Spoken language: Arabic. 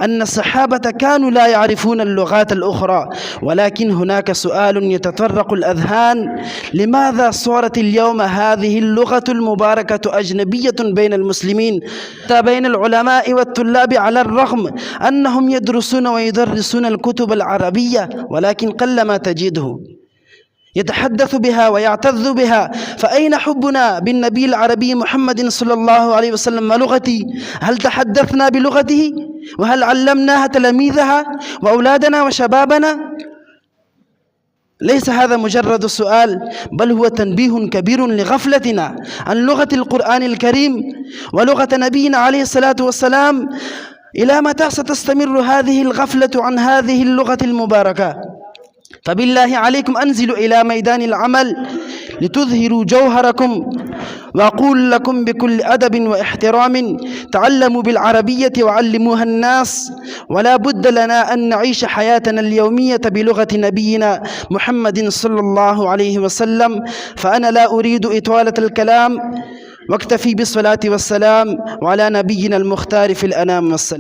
أن الصحابة كانوا لا يعرفون اللغات الأخرى، ولكن هناك سؤال يتطرق الأذهان: لماذا صارت اليوم هذه اللغة المباركة أجنبية بين المسلمين بين العلماء والطلاب، على الرغم أنهم يدرسون ويدرسون الكتب العربية، ولكن قلما تجده يتحدث بها ويعتز بها؟ فأين حبنا بالنبي العربي محمد صلى الله عليه وسلم ولغتي؟ هل تحدثنا بلغته؟ وهل علمناها تلاميذها وأولادنا وشبابنا؟ ليس هذا مجرد سؤال، بل هو تنبيه كبير لغفلتنا عن لغة القرآن الكريم ولغة نبينا عليه الصلاة والسلام. إلى متى ستستمر هذه الغفلة عن هذه اللغة المباركة؟ فبالله عليكم أنزلوا إلى ميدان العمل لتظهروا جوهركم، وأقول لكم بكل أدب واحترام: تعلموا بالعربية وعلموها الناس، ولا بد لنا أن نعيش حياتنا اليومية بلغة نبينا محمد صلى الله عليه وسلم. فأنا لا أريد إطالة الكلام، واكتفي بالصلاة والسلام على نبينا المختار في الأنام والسلام.